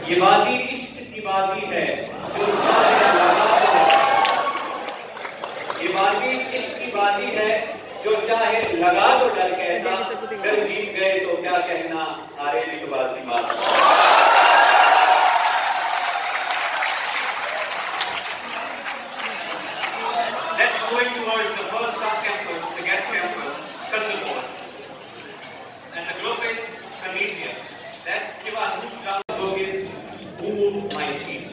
ये बाजी इश्क की बाजी है जो चाहे लगा दो। ये बाजी इश्क की बाजी है जो चाहे लगा दो डर कैसा, डर जीत गए तो क्या कहना, हारे भी तो बाजी मार। Let's going towards the first sub-campus, the guest campus, Kandhkot. And the group is comedian. Let's give a round of applause. Who moved my cheese?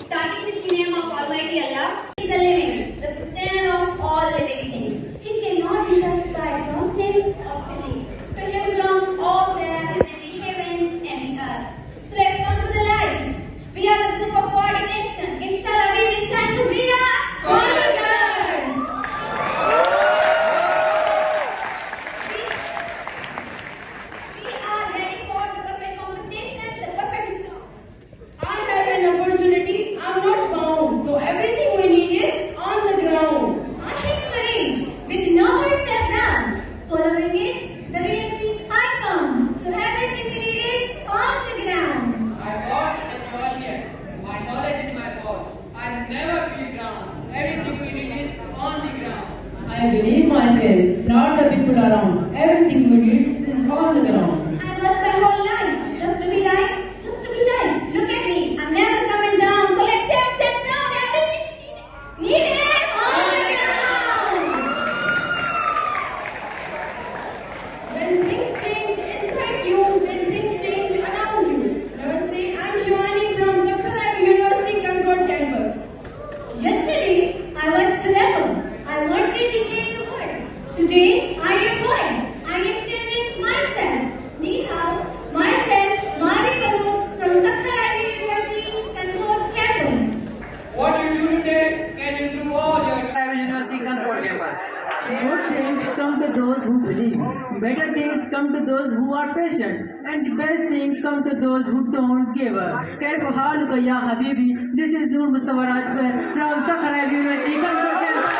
Starting with the name of Almighty Allah, He is the living, the sustainer of all living things. He cannot be touched by grossness or sinning. To Him belongs all that is in the heavens and the earth. So let's come to the light. We are the group of coordination. Inshallah, we will shine because we are coordinators. We are ready for the puppet competition. The puppet is now. I have an opportunity. I'm not bound. So everything we need is on the ground. I have courage with no more self-doubt. Following it, the real peace I found. So everything we need is on the ground. My God is a Georgian. My knowledge is my God. I never feel drowned. Everything we need is on the ground. I believe myself, not the people around. Everything we need is on the ground. I worked my whole life just to be right, just to be right. Look at me, I'm never coming down. So let's say ourselves down. Everything we need is on the ground. When things change inside you, then things change around you. Namaste, I'm joining from Sukkur Iba University kandhkot campus. Yesterday, I was clever. I wanted to change the world. Today, I am wise. I am changing myself. Ni hao, myself, Mari Baloj from Sukkur Iba University kandhkot campus. What you do today can improve all your University Kandhkot campus. Good things come to those who believe. Better things come to those who are patient. And the best things come to those who don't give up. كيف حالك يا حبيبي? This is Noor Mustafa Rajpur from Sukkur Iba University Kandhkot campus.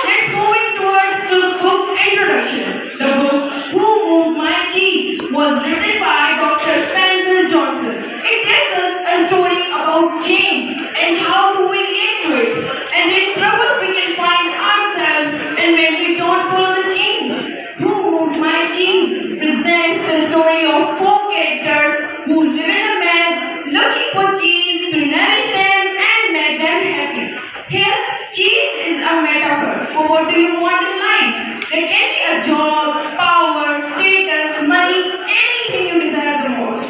Let's move towards to the book introduction. The book Who Moved My Cheese was written by Dr. Spencer Johnson. It tells us a story about change and how do we relate to it. And in trouble we can find ourselves and when we don't follow the change. Who Moved My Cheese presents the story of four characters who live in a maze looking for cheese to nourish them and make them happy. Here, cheese is a metaphor for what do you want in life. There can be a job, power, status, money, anything you desire the most.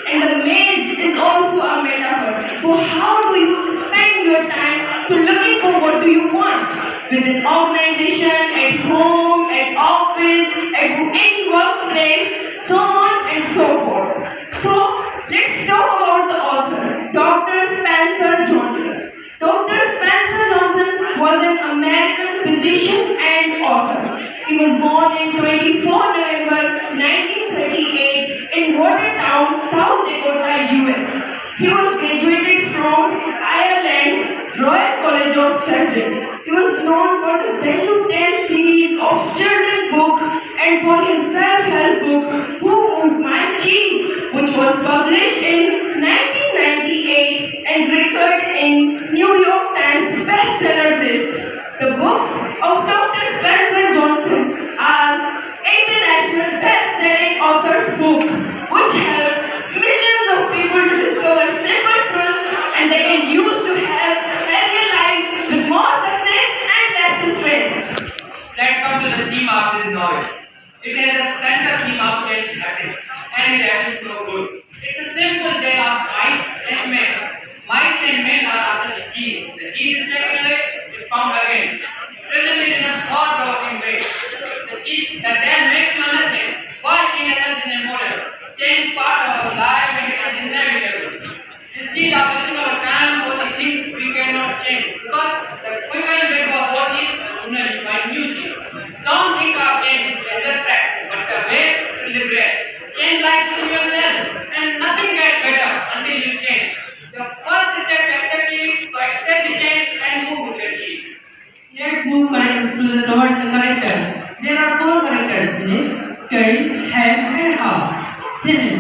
And the maze is also a metaphor for how do you spend your time to looking for what do you want. With an organization, at home, at office, at any workplace, so on and so forth. So, let's talk about the author, Dr. Spencer Johnson. Dr. Spencer Johnson was an American physician and author. He was born in 24 November 1938 in Watertown, South Dakota, US. He was graduated from Ireland's Royal College of Surgeons. He was known for the 10 to 10 series of children's books and for his self-help book, Who Moved My Cheese, which was published in 1998 and recorded in New York Times bestseller list. The books of Dr. Spencer Johnson are international best-selling author's book, which help millions of people to discover simple truths and they can use to help healthier lives with more success and less stress. Let's come to the theme of this novel. It has a central theme of change habits, and it happens to a good. It's a simple tale of mice and men. Mice and men are after the cheese. The cheese is taken away, it's found again. Presented in a thought-provoking way. The tale makes you understand why change happens is important. Change is part of our life and it is inevitable. Instead of wasting our time for the things we cannot change, because the quicker you get to a old cheese, the sooner you find new cheese. Don't think of change as a threat, but a way to liberate. Change lies within yourself, and nothing gets better until you change. The first step to accepting it, to accept the change and move with your cheese. Let's move towards the characters. There are four characters: Sniff, Scurry, Ham, and How. Sniff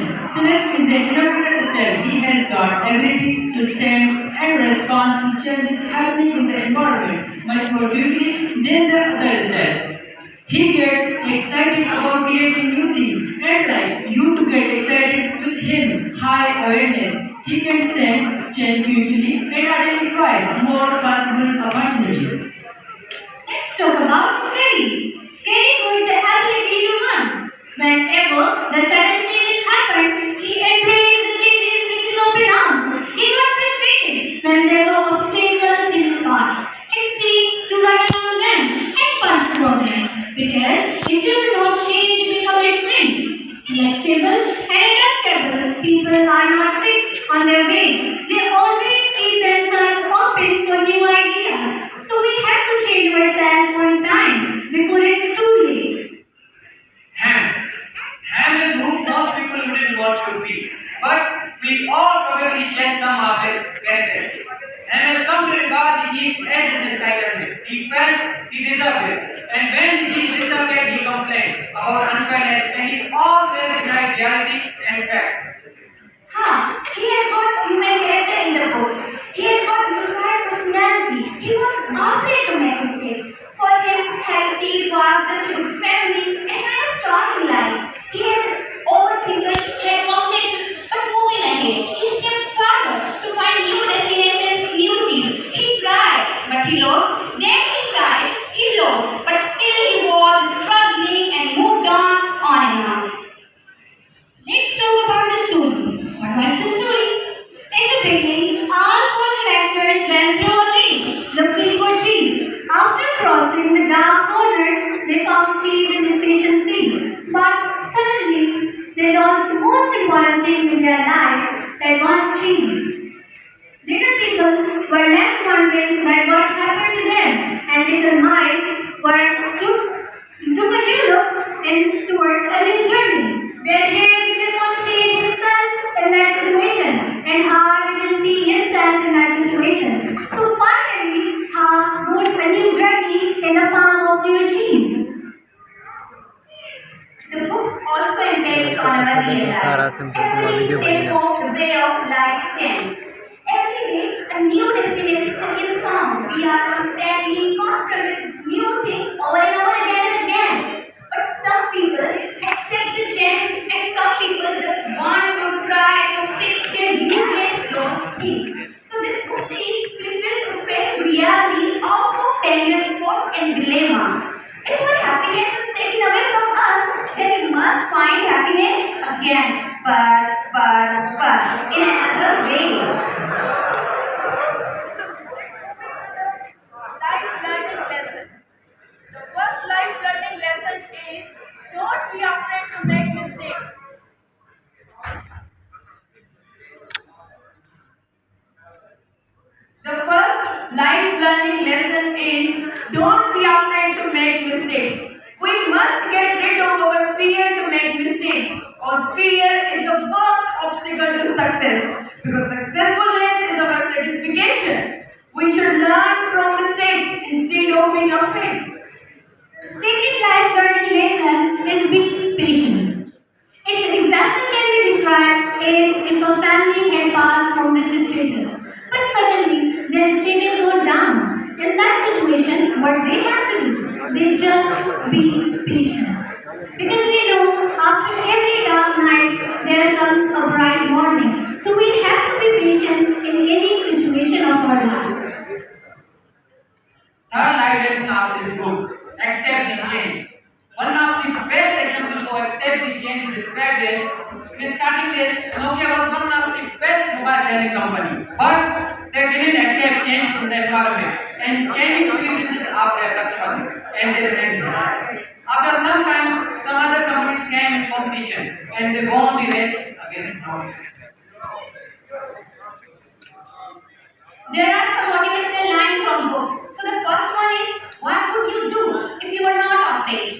is an innovative style. He has got ability to sense and respond to changes happening in the environment much more quickly than the other styles. He gets excited about creating new things and like you to get excited with him. High awareness. He can sense change quickly and identify more possible opportunities. Let's talk about Scary. Scary got the ability to run. Whenever the sudden changes happened, he embraced the changes with his open arms. He got frustrated when there were obstacles in his path and seemed to run around them and punch through them. Because it should not change become extreme. Flexible and adaptable people are not fixed on their ways. They always keep themselves open for new ideas. So we have to change ourselves on time before it's too late. Ham is who most people wouldn't want to be, but we all probably share some of their characteristics. Ham has come to regard the cheese as his entitlement. He felt he deserved it, and when the cheese disappeared, he complained about unfairness, and he always denied reality and fact. He has got human character in the book. He has got unified personality. He was afraid to make mistakes. For him, having cheese was just a good family and having a charming life. He has an overthinker, had complexes, but moving ahead. He stepped farther to find new destinations, new cheese. He tried, but he lost. Then he tried, he lost, but still he was struggling and moved on and on. Let's talk about the story. What was the story? In the beginning, all four characters ran through a maze, looking for cheese. After crossing the dark corners, they found cheese in Station C. But suddenly, they lost the most important thing in their life, that was cheese. Little people were left wondering that what happened to them, and little mice took a new look and towards a new journey. Where here didn't want to change himself in that situation, and Ha didn't see himself in that situation. So finally, Ha got a new journey in the form of new cheese. The book also embeds on our real life. Every step of the way of life changes. Every day, a new destination is found. We are constantly confronted with new things over and over again and again. But some people accept the change and some people just want to try to fix their useless lost things. So this book teaches people to face reality out of tangled thoughts and dilemma. And when happiness is taken away from us, then we must find happiness again, but in another way. Life learning lessons. The first life learning lesson is don't be afraid to make mistakes. The first life learning lesson is don't be afraid to make mistakes. We must get rid of our fear to make mistakes because fear is the worst obstacle to success because successfulness is our satisfaction. We should learn from mistakes instead of being afraid. Second life learning lesson is being patient. Its example can be described as if a family had passed from rich status, but suddenly their status goes down. In that situation, what they have to do, they just be patient. Because we know after every dark night there comes a bright morning. So we have to be patient in any situation of our life. Third life lesson of this book, accept the change. One of the best examples for accept the change is described as in starting days, Nokia was one of the best mobile selling company, but they didn't accept change in the environment and changing preferences of their customers and their end. After some time, some other companies came in competition and they won the race against Nokia. There are some motivational lines from book. So the first one is, what would you do if you were not afraid?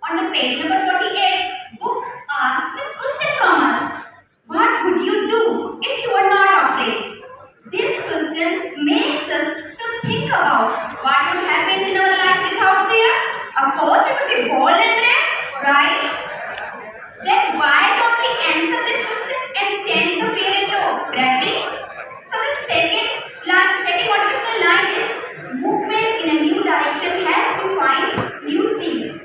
On the page number 48, book asks a question from us. What would you do if you were not afraid? This question makes us to think about what would happen in our life without fear. Of course, it would be bold and brave, right? Then why don't we answer this question and change the fear into bravery? So the second motivational line is, movement in a new direction helps you find new cheese.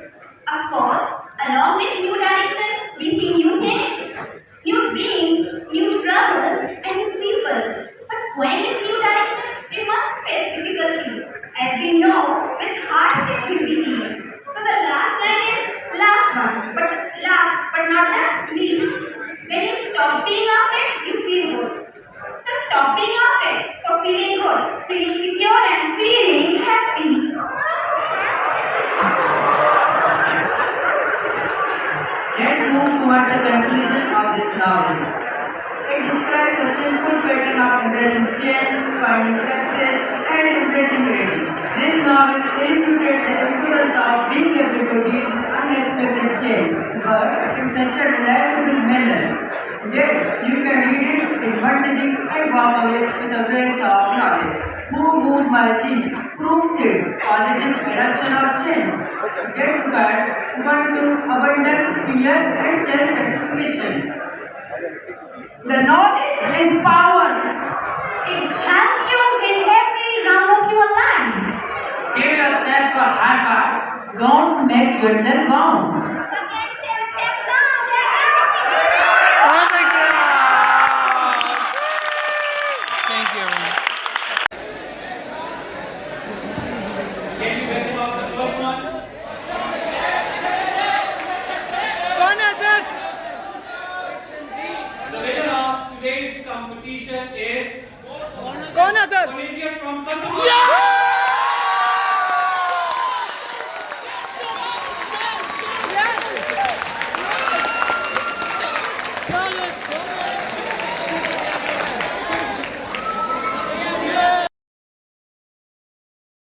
Of course, along with new direction, we see new things, new dreams, new troubles, and new people. But going in new direction, we must face difficulties. As we know, with hardship will be easy. So the last line is last but not the least. When you stop being afraid, you feel good. So stop being afraid for feeling good, feeling secure and feeling happy. Let's move towards the conclusion of this novel. It describes a simple pattern of embracing change, finding success, and embracing it. This novel illustrates the importance of being able to deal with unexpected change, but in such a relatable manner. Yet, you can read it in one sitting and walk away with a wealth of knowledge. Who moved my cheese? Proves it. Positive adoption of change. Get back one to abundant fear and self-satisfaction. The knowledge is power. It's help you in every round of your life. Give yourself a high five. Don't make yourself bound. Thank you. Can you guess about the first one? The winner of today's competition is Cornelius from kandhkot. Yes!